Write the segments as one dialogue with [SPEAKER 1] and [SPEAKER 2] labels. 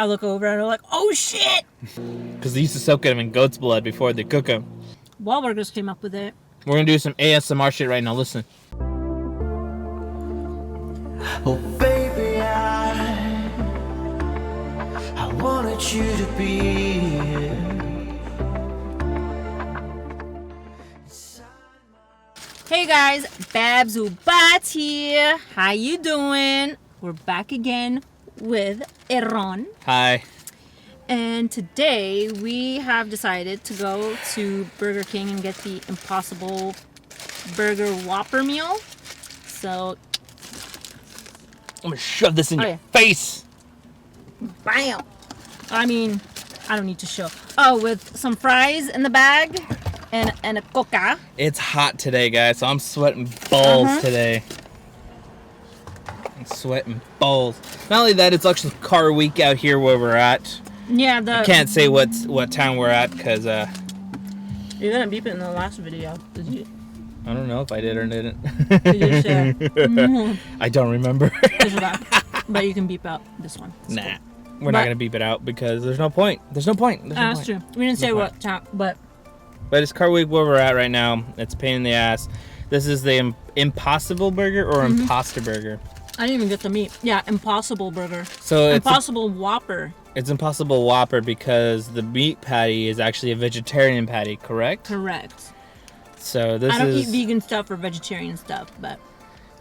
[SPEAKER 1] I look over and I'm like, oh shit!
[SPEAKER 2] Because they used to soak them in goat's blood before they cook them.
[SPEAKER 1] Wahlburgers came up with it.
[SPEAKER 2] We're going to do some ASMR shit right now. Listen.
[SPEAKER 3] Oh baby, I wanted you to be here.
[SPEAKER 1] Hey guys, Babs Ubatz here. How you doing? We're back again with Eron.
[SPEAKER 2] Hi.
[SPEAKER 1] And today we have decided to go to Burger King and get the Impossible Burger Whopper meal. So,
[SPEAKER 2] I'm going to shove this in your
[SPEAKER 1] yeah.
[SPEAKER 2] face.
[SPEAKER 1] Bam! I mean, I don't need to show. Oh, with some fries in the bag and a coca.
[SPEAKER 2] It's hot today, guys, so I'm sweating balls today. I'm sweating balls. Not only that, it's actually car week out here where we're at.
[SPEAKER 1] Yeah,
[SPEAKER 2] I can't say what town we're at because
[SPEAKER 1] you didn't beep it in the last video, did you?
[SPEAKER 2] I don't know if I did or didn't.
[SPEAKER 1] You share.
[SPEAKER 2] I don't remember.
[SPEAKER 1] But you can beep out this one. It's
[SPEAKER 2] nah,
[SPEAKER 1] cool.
[SPEAKER 2] we're not gonna beep it out because there's no point. There's no point.
[SPEAKER 1] That's true. We didn't say what town, but
[SPEAKER 2] it's car week where we're at right now. It's a pain in the ass. This is the Impossible Burger or Imposter Burger.
[SPEAKER 1] I didn't even get the meat. Yeah, Impossible Burger.
[SPEAKER 2] So
[SPEAKER 1] Impossible Whopper.
[SPEAKER 2] It's Impossible Whopper because the meat patty is actually a vegetarian patty, correct?
[SPEAKER 1] Correct.
[SPEAKER 2] So this is...
[SPEAKER 1] I don't eat vegan stuff or vegetarian stuff, but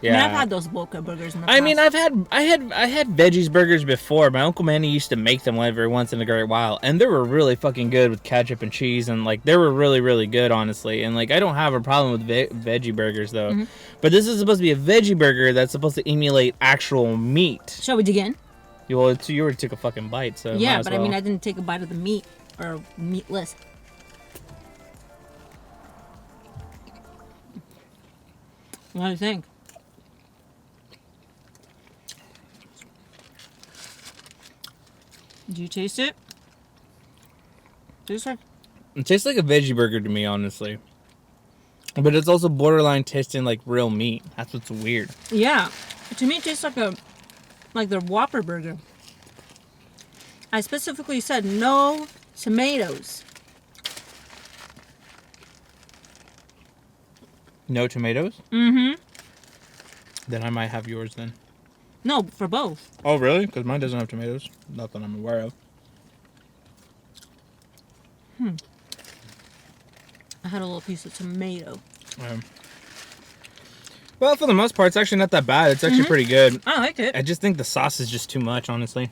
[SPEAKER 2] yeah.
[SPEAKER 1] I mean, I've had those Boca burgers in the past.
[SPEAKER 2] I mean, I had veggies burgers before. My Uncle Manny used to make them every once in a great while, and they were really fucking good with ketchup and cheese, and like they were really, really good, honestly. And like I don't have a problem with veggie burgers though, but this is supposed to be a veggie burger that's supposed to emulate actual meat.
[SPEAKER 1] Shall we dig in?
[SPEAKER 2] You already took a fucking bite, so
[SPEAKER 1] yeah, but I mean, I didn't take a bite of the meat or meatless. What do you think? Do you taste it?
[SPEAKER 2] It tastes like a veggie burger to me, honestly. But it's also borderline tasting like real meat. That's what's weird.
[SPEAKER 1] Yeah, to me it tastes like the Whopper burger. I specifically said no tomatoes.
[SPEAKER 2] No tomatoes? Mm-hmm. Then I might have yours then.
[SPEAKER 1] No, for both.
[SPEAKER 2] Oh, really? Because mine doesn't have tomatoes. Not that I'm aware of.
[SPEAKER 1] I had a little piece of tomato.
[SPEAKER 2] Well, for the most part, it's actually not that bad. It's actually pretty good.
[SPEAKER 1] I like it.
[SPEAKER 2] I just think the sauce is just too much, honestly.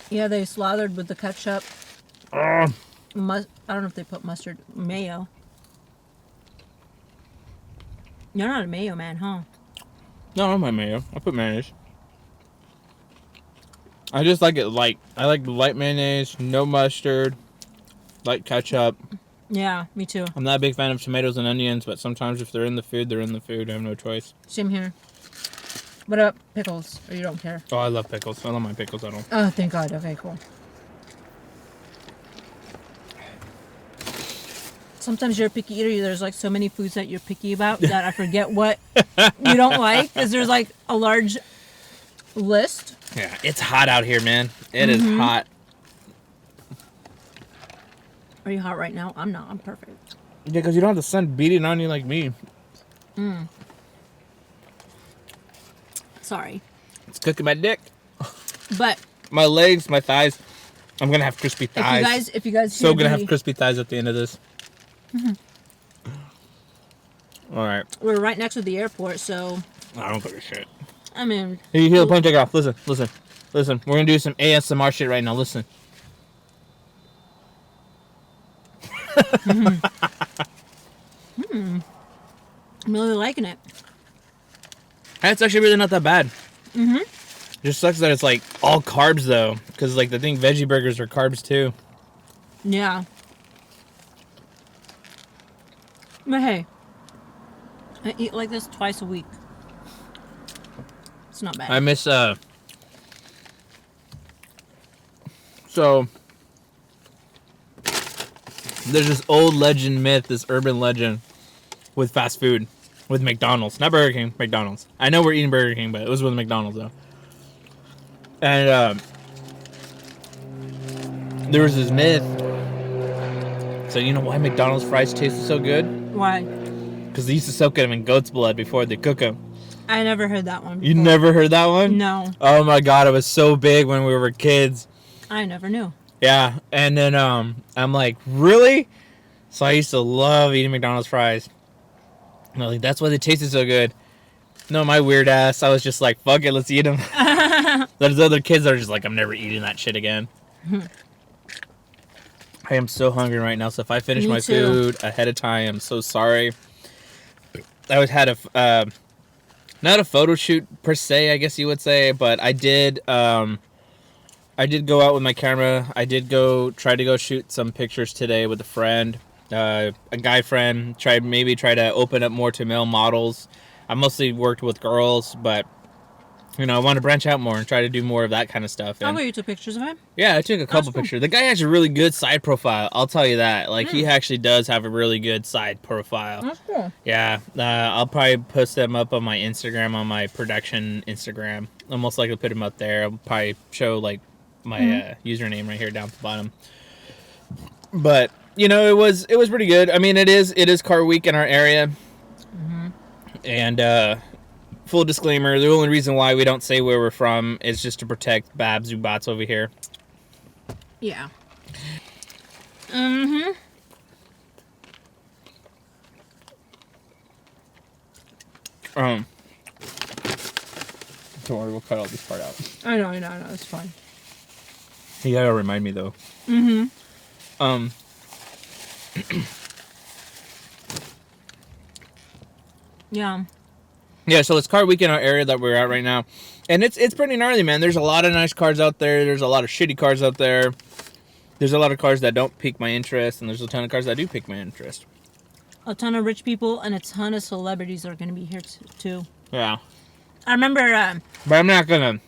[SPEAKER 1] Yeah, they slathered with the ketchup. I don't know if they put mustard. Mayo. You're not a mayo man, huh?
[SPEAKER 2] No, I don't mind mayo. I put mayonnaise. I just like it light. I like light mayonnaise, no mustard, light ketchup.
[SPEAKER 1] Yeah, me too.
[SPEAKER 2] I'm not a big fan of tomatoes and onions, but sometimes if they're in the food, they're in the food. I have no choice.
[SPEAKER 1] Same here. What up, pickles? Or you don't care?
[SPEAKER 2] Oh, I love pickles. I love my pickles at all.
[SPEAKER 1] Oh, thank God. Okay, cool. Sometimes you're a picky eater. There's like so many foods that you're picky about that I forget what you don't like because there's like a large list.
[SPEAKER 2] Yeah, it's hot out here, man. It is hot.
[SPEAKER 1] Are you hot right now? I'm not. I'm perfect.
[SPEAKER 2] Yeah, because you don't have the sun beating on you like me.
[SPEAKER 1] Sorry.
[SPEAKER 2] It's cooking my dick.
[SPEAKER 1] But
[SPEAKER 2] My legs, my thighs. I'm going to have crispy thighs.
[SPEAKER 1] if you guys
[SPEAKER 2] So going to have crispy thighs at the end of this. All right.
[SPEAKER 1] we're right next to the airport, so
[SPEAKER 2] I don't give a shit.
[SPEAKER 1] I mean,
[SPEAKER 2] You hear the plane take off. Listen. We're going to do some ASMR shit right now. Listen.
[SPEAKER 1] I'm really liking it.
[SPEAKER 2] It's actually really not that bad. Just sucks that it's like all carbs though, because like I think veggie burgers are carbs too.
[SPEAKER 1] Yeah. But hey, I eat like this twice a week. It's not bad.
[SPEAKER 2] I miss so there's this old legend myth, this urban legend with fast food, with McDonald's, not Burger King, McDonald's. I know we're eating Burger King, but it was with McDonald's though. And there was this myth. So you know why McDonald's fries tasted so good?
[SPEAKER 1] Why?
[SPEAKER 2] Because they used to soak them in goat's blood before they cook them.
[SPEAKER 1] I never heard that one before.
[SPEAKER 2] You never heard that one?
[SPEAKER 1] No.
[SPEAKER 2] Oh my god, it was so big when we were kids.
[SPEAKER 1] I never knew.
[SPEAKER 2] Yeah, and then I'm like, really? So I used to love eating McDonald's fries. And I'm like, that's why they tasted so good. No, my weird ass, I was just like, fuck it, let's eat them. There's other kids that are just like, I'm never eating that shit again. I am so hungry right now, so if I finish
[SPEAKER 1] Me
[SPEAKER 2] my
[SPEAKER 1] too.
[SPEAKER 2] food ahead of time, I'm so sorry. I had a, not a photo shoot per se, I guess you would say, but I did go out with my camera. I did try to go shoot some pictures today with a friend, a guy friend. Try to open up more to male models. I mostly worked with girls, but you know, I want to branch out more and try to do more of that kind of stuff.
[SPEAKER 1] How
[SPEAKER 2] And,
[SPEAKER 1] about you took pictures of him?
[SPEAKER 2] yeah, I took a couple
[SPEAKER 1] cool.
[SPEAKER 2] pictures. The guy has a really good side profile. I'll tell you that. Like, he actually does have a really good side profile.
[SPEAKER 1] That's cool.
[SPEAKER 2] Yeah, I'll probably post them up on my Instagram, on my production Instagram. I'll most likely put them up there. I'll probably show, like, my username right here down at the bottom. But, you know, it was pretty good. I mean, it is car week in our area. And, full disclaimer, the only reason why we don't say where we're from is just to protect Babs Ubatz over here.
[SPEAKER 1] Yeah.
[SPEAKER 2] Don't worry, we'll cut all this part out.
[SPEAKER 1] I know, it's fine.
[SPEAKER 2] You gotta remind me though.
[SPEAKER 1] Yeah.
[SPEAKER 2] Yeah, so it's car week in our area that we're at right now. And it's pretty gnarly, man. There's a lot of nice cars out there. There's a lot of shitty cars out there. There's a lot of cars that don't pique my interest, and there's a ton of cars that do pique my interest.
[SPEAKER 1] A ton of rich people and a ton of celebrities are going to be here too.
[SPEAKER 2] Yeah.
[SPEAKER 1] I remember,
[SPEAKER 2] But I'm not gonna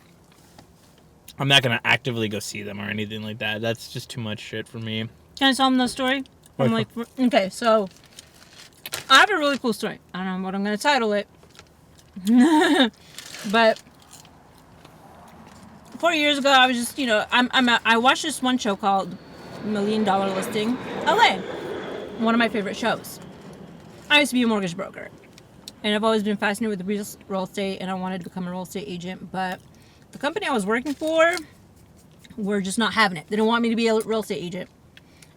[SPEAKER 2] actively go see them or anything like that. That's just too much shit for me.
[SPEAKER 1] can I tell them the story? I'm like, okay, so I have a really cool story. I don't know what I'm going to title it. But 4 years ago, I was just, you know, I watched this one show called $1 Million Listing LA. One of my favorite shows. I used to be a mortgage broker. And I've always been fascinated with real estate, and I wanted to become a real estate agent. But the company I was working for were just not having it. They didn't want me to be a real estate agent.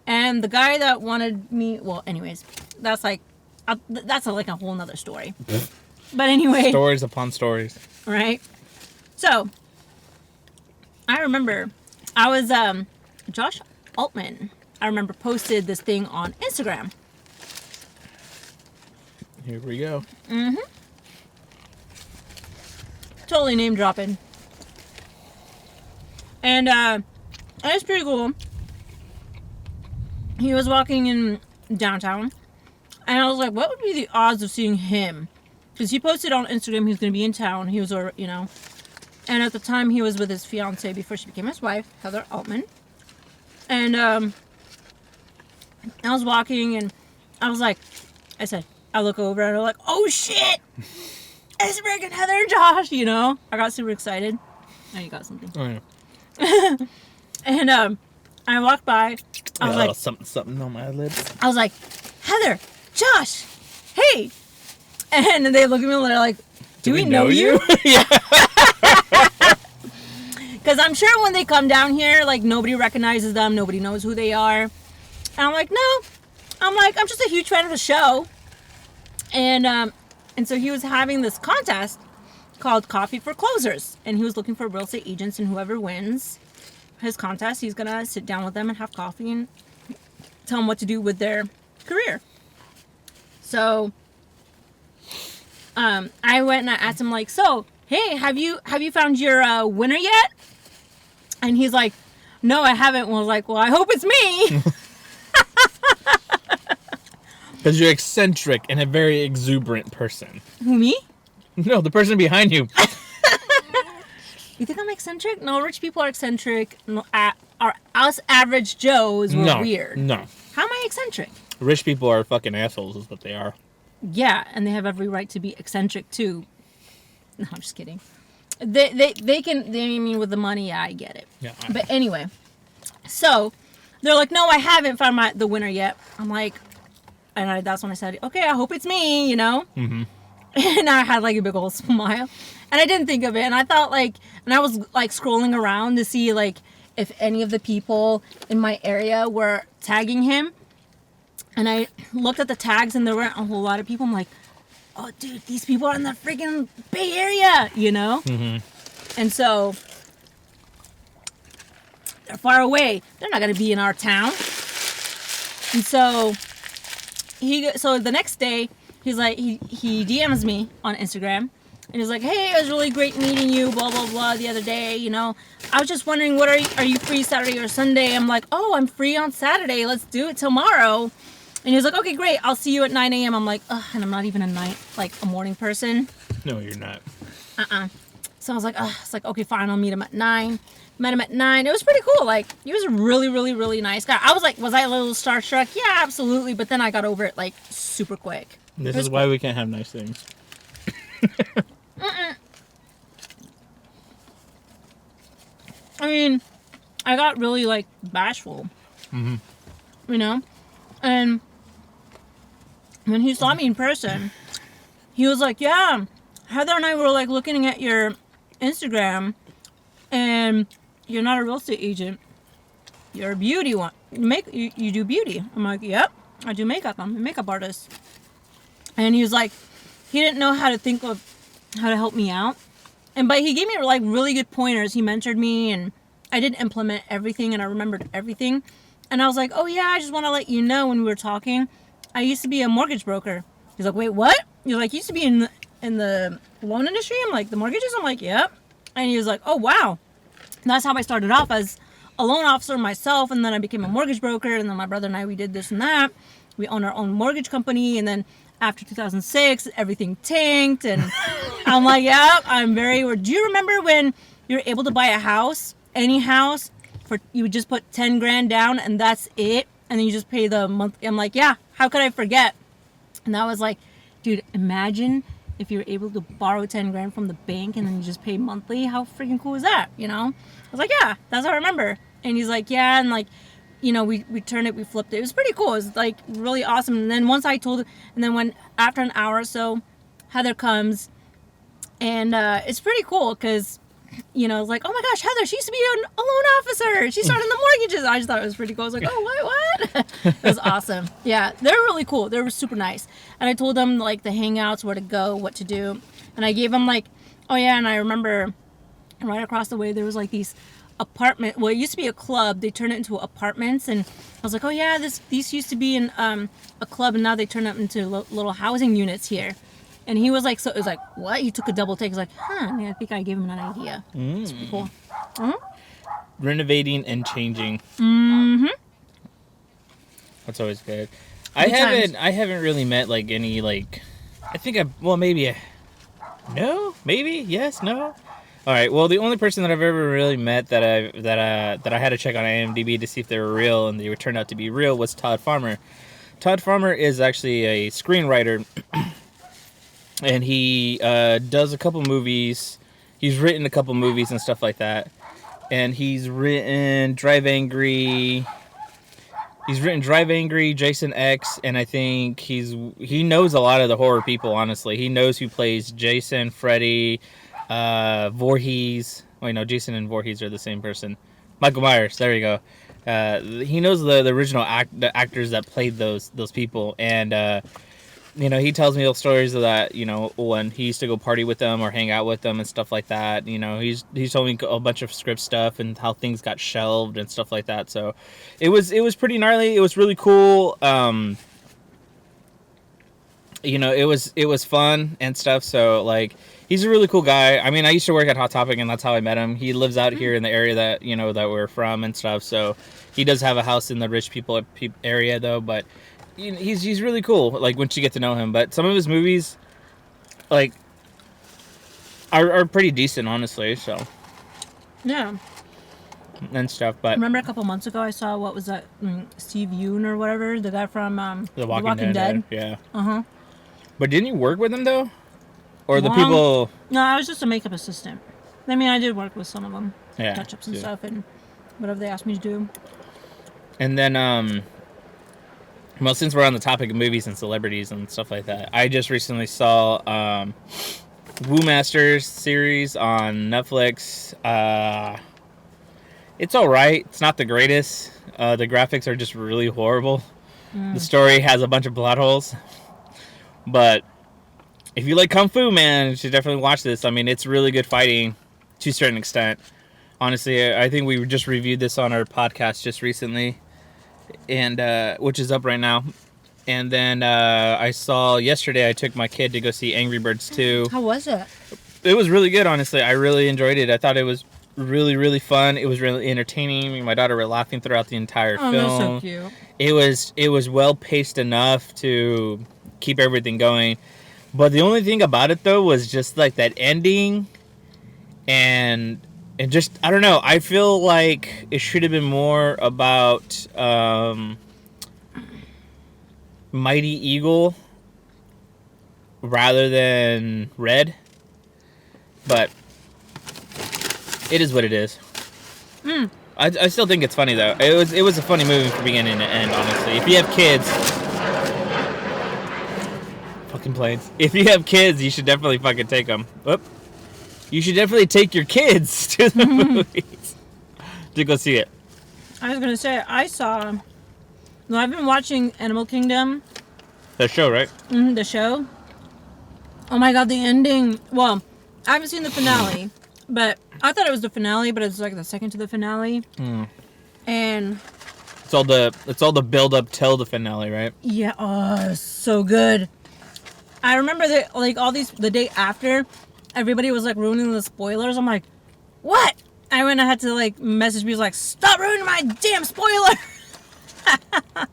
[SPEAKER 1] And the guy that wanted me, well, anyways, that's like a whole nother story. But anyway.
[SPEAKER 2] Stories upon stories.
[SPEAKER 1] Right? So, I remember I was, Josh Altman, I remember posted this thing on Instagram.
[SPEAKER 2] Here we go.
[SPEAKER 1] Totally name dropping. And it's pretty cool. He was walking in downtown, and I was like, what would be the odds of seeing him? Because he posted on Instagram he was going to be in town. He was, you know, and at the time he was with his fiance before she became his wife, Heather Altman. And I was walking, and I said, I look over and I'm like, oh shit! It's freaking Heather and Josh, you know? I got super excited. Oh, you got something.
[SPEAKER 2] Oh, yeah.
[SPEAKER 1] And I walked by. I was like,
[SPEAKER 2] something on my lips.
[SPEAKER 1] I was like, Heather, Josh, hey. And they look at me and they're like, do we know you?
[SPEAKER 2] Yeah.
[SPEAKER 1] Because I'm sure when they come down here, like, nobody recognizes them. Nobody knows who they are. And I'm like, no. I'm just a huge fan of the show. And so he was having this contest called Coffee for Closers. And he was looking for real estate agents, and whoever wins his contest, he's going to sit down with them and have coffee and tell them what to do with their career. So I went and I asked him, like, so, hey, have you found your winner yet? And he's like, no, I haven't. And I was like, well, I hope it's me.
[SPEAKER 2] Because you're eccentric and a very exuberant person.
[SPEAKER 1] Who, me?
[SPEAKER 2] No, the person behind you.
[SPEAKER 1] You think I'm eccentric? No, rich people are eccentric. No, us average Joes were weird.
[SPEAKER 2] No.
[SPEAKER 1] How am I eccentric?
[SPEAKER 2] Rich people are fucking assholes is what they are.
[SPEAKER 1] Yeah, and they have every right to be eccentric too. No, I'm just kidding. They can, I mean, with the money, yeah, I get it.
[SPEAKER 2] Yeah.
[SPEAKER 1] But anyway, so They're like, no, I haven't found the winner yet. I'm like, that's when I said, okay, I hope it's me, you know?
[SPEAKER 2] Mm-hmm.
[SPEAKER 1] And I had like a big old smile. And I didn't think of it. And I thought like, and I was like scrolling around to see like if any of the people in my area were tagging him. And I looked at the tags and there weren't a whole lot of people. I'm like, oh, dude, these people are in the freaking Bay Area, you know?
[SPEAKER 2] Mm-hmm.
[SPEAKER 1] And so they're far away. They're not going to be in our town. And so the next day, he's like, he DMs me on Instagram. And he's like, hey, it was really great meeting you, blah, blah, blah, the other day, you know. I was just wondering, are you free Saturday or Sunday? I'm like, oh, I'm free on Saturday. Let's do it tomorrow. And he's like, okay, great. I'll see you at 9 a.m. I'm like, ugh, and I'm not even a morning person.
[SPEAKER 2] No, you're not.
[SPEAKER 1] So I was like, ugh. It's like, okay, fine. I'll meet him at 9. Met him at 9. It was pretty cool. Like, he was a really, really, really nice guy. I was like, was I a little starstruck? Yeah, absolutely. But then I got over it, like, super quick.
[SPEAKER 2] This is why we can't have nice things.
[SPEAKER 1] I mean, I got really, like, bashful.
[SPEAKER 2] Mm-hmm.
[SPEAKER 1] You know? And when he saw me in person, he was like, yeah, Heather and I were, like, looking at your Instagram, and you're not a real estate agent. You're a beauty one. You do beauty. I'm like, yep, I do makeup. I'm a makeup artist. And he was like, he didn't know how to think of how to help me out. But he gave me like really good pointers. He mentored me and I did implement everything and I remembered everything. And I was like, oh yeah, I just want to let you know when we were talking, I used to be a mortgage broker. He's like, wait, what? You're like, you used to be in the loan industry? I'm like, the mortgages? I'm like, yep. And he was like, oh wow. And that's how I started off as a loan officer myself. And then I became a mortgage broker. And then my brother and I, we did this and that. We own our own mortgage company. And then after 2006, everything tanked. And I'm like, yeah, do you remember when you were able to buy a house, any house, you would just put 10 grand down and that's it? And then you just pay the month. I'm like, yeah, how could I forget? And I was like, dude, imagine if you were able to borrow 10 grand from the bank and then you just pay monthly. How freaking cool is that? You know? I was like, yeah, that's what I remember. And he's like, yeah. And like, you know, we turned it, we flipped it. It was pretty cool. It was like really awesome. And then once I told it, and then after an hour or so, Heather comes and it's pretty cool because, you know, it's like, oh my gosh, Heather, she used to be a loan officer. She started in the mortgages. I just thought it was pretty cool. I was like, oh, what? It was awesome. Yeah, they're really cool. They were super nice. And I told them like the hangouts, where to go, what to do. And I gave them like, oh yeah, and I remember right across the way there was like these apartment, well, it used to be a club, they turned it into apartments, and I was like, oh yeah, these used to be in a club, and now they turned it into little housing units here. And he was like, so it was like, what? He took a double take. He's like, huh, I think I gave him an idea. It's pretty cool.
[SPEAKER 2] Renovating and changing.
[SPEAKER 1] Mm-hmm.
[SPEAKER 2] That's always good.
[SPEAKER 1] Good times.
[SPEAKER 2] I haven't really met like any like, I think no, maybe, yes, no. All right. Well, the only person that I've ever really met that I had to check on IMDb to see if they were real and they turned out to be real was Todd Farmer. Todd Farmer is actually a screenwriter, and he does a couple movies. He's written a couple movies and stuff like that, and he's written Drive Angry. He's written Drive Angry, Jason X, and I think he knows a lot of the horror people. Honestly, he knows who plays Jason, Freddy. Voorhees. Wait, no, Jason and Voorhees are the same person. Michael Myers. There you go. He knows the original the actors that played those people, and you know, he tells me those stories of that. You know, when he used to go party with them or hang out with them and stuff like that. You know, he's told me a bunch of script stuff and how things got shelved and stuff like that. So it was pretty gnarly. It was really cool. You know, it was fun and stuff. So like, he's a really cool guy. I mean, I used to work at Hot Topic, and that's how I met him. He lives out here in the area that, you know, that we're from and stuff. So he does have a house in the rich people area though. But he's really cool. Like once you get to know him. But some of his movies, like, are pretty decent, honestly. So
[SPEAKER 1] Yeah.
[SPEAKER 2] and stuff. But
[SPEAKER 1] Remember a couple months ago I saw, what was that, Steve Yeun or whatever, the guy from
[SPEAKER 2] The Walking Dead. Yeah.
[SPEAKER 1] Uh-huh.
[SPEAKER 2] But didn't you work with him though? Or the
[SPEAKER 1] Well,
[SPEAKER 2] people?
[SPEAKER 1] No, I was just a makeup assistant. I mean, I did work with some of them.
[SPEAKER 2] Yeah,
[SPEAKER 1] Touch-ups and
[SPEAKER 2] yeah.
[SPEAKER 1] stuff and whatever they asked me to do.
[SPEAKER 2] And then, well, since we're on the topic of movies and celebrities and stuff like that, I just recently saw Woo Masters series on Netflix. It's all right. It's not the greatest. The graphics are just really horrible. The story has a bunch of plot holes. But if you like Kung Fu, man, you should definitely watch this. I mean, it's really good fighting to a certain extent. Honestly, I think we just reviewed this on our podcast just recently, and which is up right now. And then I saw yesterday, I took my kid to go see Angry Birds 2.
[SPEAKER 1] How was it?
[SPEAKER 2] It was really good, honestly. I really enjoyed it. I thought it was really, really fun. It was really entertaining. Me and my daughter were laughing throughout the entire film.
[SPEAKER 1] That's so cute.
[SPEAKER 2] It was well paced enough to keep everything going. But the only thing about it though was just like that ending, and just I don't know. I feel like it should have been more about Mighty Eagle rather than Red. But it is what it is. I still think it's funny though. It was a funny movie from beginning to end. Honestly, if you have kids, fucking planes. If you have kids, you should definitely fucking take them. Whoop. You should definitely take your kids to the movies to go see it.
[SPEAKER 1] I was gonna say well, I've been watching Animal Kingdom.
[SPEAKER 2] The show, right?
[SPEAKER 1] The show. Oh my god, the ending. Well, I haven't seen the finale, but I thought it was the finale, but it's like the second to the finale. And
[SPEAKER 2] it's all the build up till the finale, right?
[SPEAKER 1] yeah, oh, it's so good. I remember that like the day after, everybody was like ruining the spoilers. I'm like, what? I had to like message me, like, stop ruining my damn spoiler.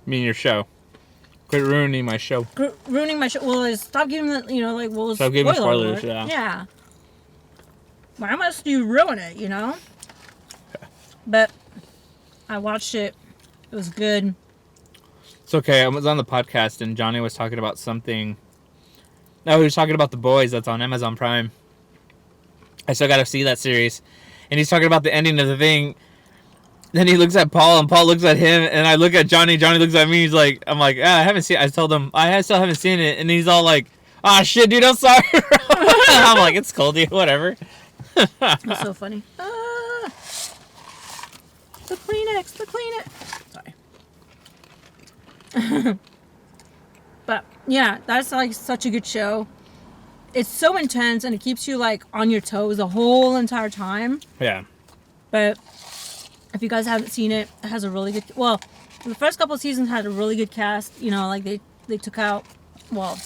[SPEAKER 2] Me and your show. Quit ruining my show.
[SPEAKER 1] Ruining my show. Well, stop giving the,
[SPEAKER 2] Stop giving spoilers,
[SPEAKER 1] alert.
[SPEAKER 2] yeah.
[SPEAKER 1] Yeah. Why must you ruin it, But I watched it. It was good.
[SPEAKER 2] It's okay. I was on the podcast and Johnny was talking about something. No, he was talking about The Boys that's on Amazon Prime. I still got to see that series. And he's talking about the ending of the thing. Then he looks at Paul, and Paul looks at him, and I look at Johnny. Johnny looks at me. I'm like, I haven't seen it. I told him, I still haven't seen it. And he's all like, ah, shit, dude, I'm sorry. I'm like, it's cool, dude, whatever.
[SPEAKER 1] That's so funny. The Kleenex. Sorry. But, yeah, that's, like, such a good show. It's so intense, and it keeps you, like, on your toes the whole entire time.
[SPEAKER 2] Yeah.
[SPEAKER 1] But if you guys haven't seen it, it has a really good... Well, the first couple of seasons had a really good cast. Like, they took out... Well,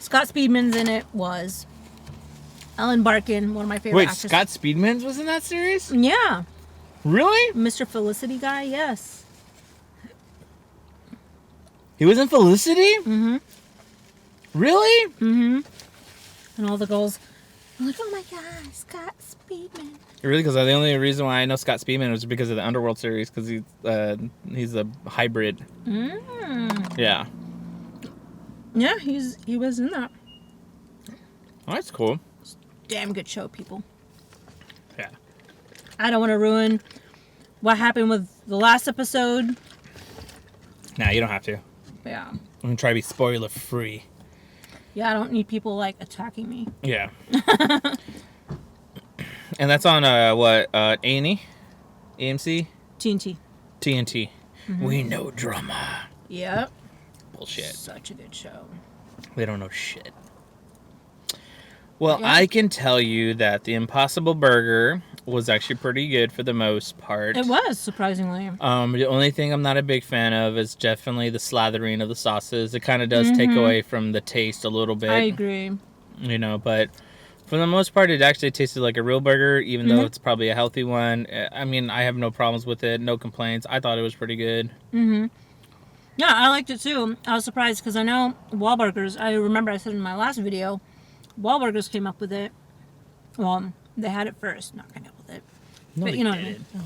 [SPEAKER 1] Scott Speedman's in it, was... Ellen Barkin, one of my favorite actors.
[SPEAKER 2] Wait, Scott Speedman was in that series?
[SPEAKER 1] Yeah.
[SPEAKER 2] Really?
[SPEAKER 1] Mr. Felicity guy, yes.
[SPEAKER 2] He was in Felicity?
[SPEAKER 1] Mm-hmm.
[SPEAKER 2] Really?
[SPEAKER 1] Mm-hmm. And all the girls are like, oh my god, Scott Speedman.
[SPEAKER 2] Really? Because the only reason why I know Scott Speedman was because of the Underworld series, because he's a hybrid. Yeah.
[SPEAKER 1] Yeah, he was in that.
[SPEAKER 2] Oh, that's cool.
[SPEAKER 1] Damn good show, people.
[SPEAKER 2] Yeah.
[SPEAKER 1] I don't want to ruin what happened with the last episode.
[SPEAKER 2] Nah, you don't have to.
[SPEAKER 1] Yeah.
[SPEAKER 2] I'm going to try to be spoiler free.
[SPEAKER 1] Yeah, I don't need people, like, attacking me.
[SPEAKER 2] Yeah. And that's on, A&E? AMC?
[SPEAKER 1] TNT.
[SPEAKER 2] TNT. We know drama.
[SPEAKER 1] Yep.
[SPEAKER 2] Bullshit.
[SPEAKER 1] Such a good show.
[SPEAKER 2] They don't know shit. Well,
[SPEAKER 1] Yeah.
[SPEAKER 2] I can tell you that the Impossible Burger was actually pretty good for the most part.
[SPEAKER 1] It was, surprisingly.
[SPEAKER 2] The only thing I'm not a big fan of is definitely the slathering of the sauces. It kind of does take away from the taste a little bit.
[SPEAKER 1] I agree.
[SPEAKER 2] But for the most part, it actually tasted like a real burger, even though it's probably a healthy one. I mean, I have no problems with it, no complaints. I thought it was pretty good.
[SPEAKER 1] Yeah, I liked it too. I was surprised because I know Wahlburgers, I remember I said in my last video, Wahlburgers came up with it. Well, they had it first, not came up with it.
[SPEAKER 2] No,
[SPEAKER 1] But
[SPEAKER 2] they
[SPEAKER 1] you know what I
[SPEAKER 2] didn't.
[SPEAKER 1] mean.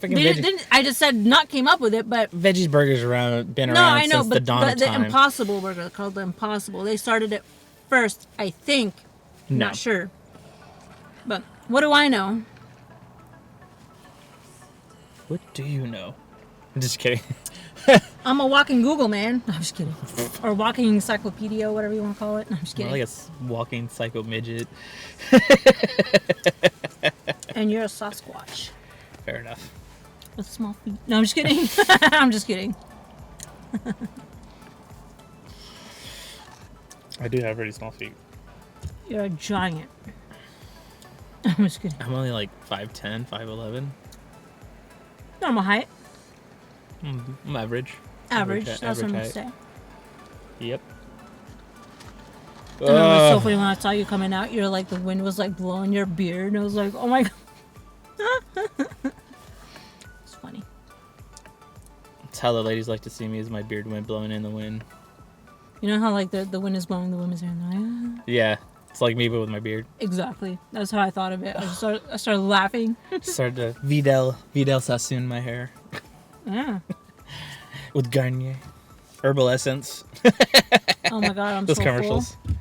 [SPEAKER 2] No,
[SPEAKER 1] They didn't, I just said not came up with it, but...
[SPEAKER 2] Veggies Burgers been
[SPEAKER 1] No,
[SPEAKER 2] around
[SPEAKER 1] I know,
[SPEAKER 2] since the dawn
[SPEAKER 1] but
[SPEAKER 2] of
[SPEAKER 1] the
[SPEAKER 2] time.
[SPEAKER 1] Impossible Burger, called the Impossible. They started it first, I think.
[SPEAKER 2] No.
[SPEAKER 1] Not sure. But what do I know?
[SPEAKER 2] What do you know? Just kidding.
[SPEAKER 1] I'm a walking Google, man. No, I'm just kidding. Or walking encyclopedia, whatever you want to call it. No, I'm just kidding.
[SPEAKER 2] More like a walking psycho midget.
[SPEAKER 1] And you're a Sasquatch.
[SPEAKER 2] Fair enough.
[SPEAKER 1] With small feet. No, I'm just kidding. I'm just kidding.
[SPEAKER 2] I do have pretty small feet.
[SPEAKER 1] You're a giant. I'm just kidding.
[SPEAKER 2] I'm only like 5'10", 5'11".
[SPEAKER 1] Normal height.
[SPEAKER 2] I'm average.
[SPEAKER 1] Average. That's what I'm going to
[SPEAKER 2] height.
[SPEAKER 1] say.
[SPEAKER 2] Yep.
[SPEAKER 1] And it was so funny when I saw you coming out. You're like, the wind was like blowing your beard. And I was like, oh my God. It's funny.
[SPEAKER 2] That's how the ladies like to see me, is my beard wind blowing in the wind.
[SPEAKER 1] You know how like the wind is blowing the women's hair? And like,
[SPEAKER 2] Yeah. It's like me, but with my beard.
[SPEAKER 1] exactly. That's how I thought of it. I started laughing.
[SPEAKER 2] Started to Vidal Sassoon my hair.
[SPEAKER 1] Yeah.
[SPEAKER 2] With Garnier. Herbal essence.
[SPEAKER 1] Oh my God, I'm
[SPEAKER 2] Those
[SPEAKER 1] so
[SPEAKER 2] commercials.
[SPEAKER 1] full.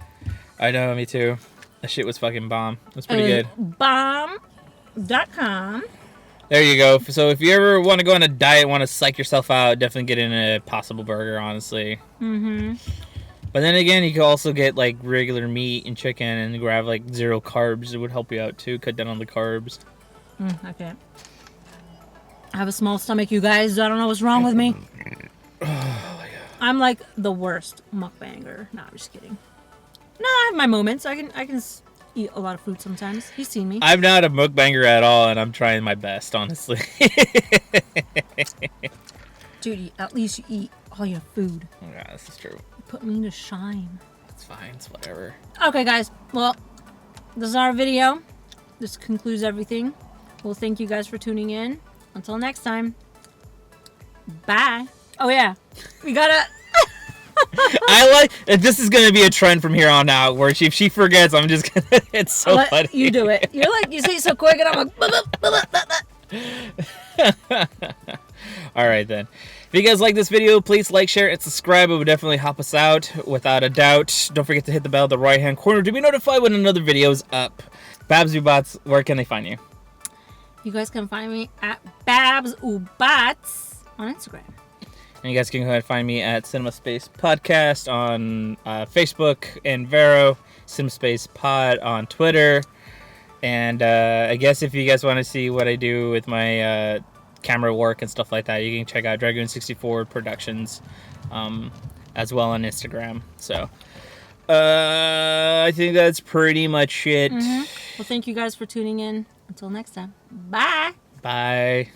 [SPEAKER 2] I know, me too. That shit was fucking bomb. It was pretty good.
[SPEAKER 1] Bomb.com.
[SPEAKER 2] There you go. So if you ever want to go on a diet, want to psych yourself out, definitely get in a Possible Burger, honestly.
[SPEAKER 1] Mm-hmm.
[SPEAKER 2] But then again, you can also get like regular meat and chicken and grab like 0 carbs. It would help you out too. Cut down on the carbs.
[SPEAKER 1] I can't. I have a small stomach, you guys. I don't know what's wrong with me.
[SPEAKER 2] Oh my God.
[SPEAKER 1] I'm like the worst mukbanger. No, I'm just kidding. No, I have my moments. I can eat a lot of food sometimes. You've seen me.
[SPEAKER 2] I'm not a mukbanger at all, and I'm trying my best, honestly.
[SPEAKER 1] Dude, at least you eat all your food.
[SPEAKER 2] Yeah, this is true.
[SPEAKER 1] You put me to shine.
[SPEAKER 2] It's fine. It's whatever.
[SPEAKER 1] Okay, guys. Well, this is our video. This concludes everything. Well, thank you guys for tuning in. Until next time. Bye. Oh, yeah. We gotta...
[SPEAKER 2] I like... This is going to be a trend from here on out, where if she forgets, I'm just going to... It's so
[SPEAKER 1] Let
[SPEAKER 2] funny.
[SPEAKER 1] you do it. You're like, you say it so quick, and I'm like...
[SPEAKER 2] All right, then. If you guys like this video, please like, share, and subscribe. It would definitely help us out, without a doubt. Don't forget to hit the bell at the right-hand corner to be notified when another video is up. Babs Ubatz, where can they find you?
[SPEAKER 1] You guys can find me at Babs Ubatz on Instagram.
[SPEAKER 2] And you guys can go ahead and find me at Cinema Space Podcast on Facebook and Vero, Cinema Space Pod on Twitter. And I guess if you guys want to see what I do with my camera work and stuff like that, you can check out Dragoon64 Productions as well on Instagram. So I think that's pretty much it.
[SPEAKER 1] Well, thank you guys for tuning in. Until next time. Bye.
[SPEAKER 2] Bye.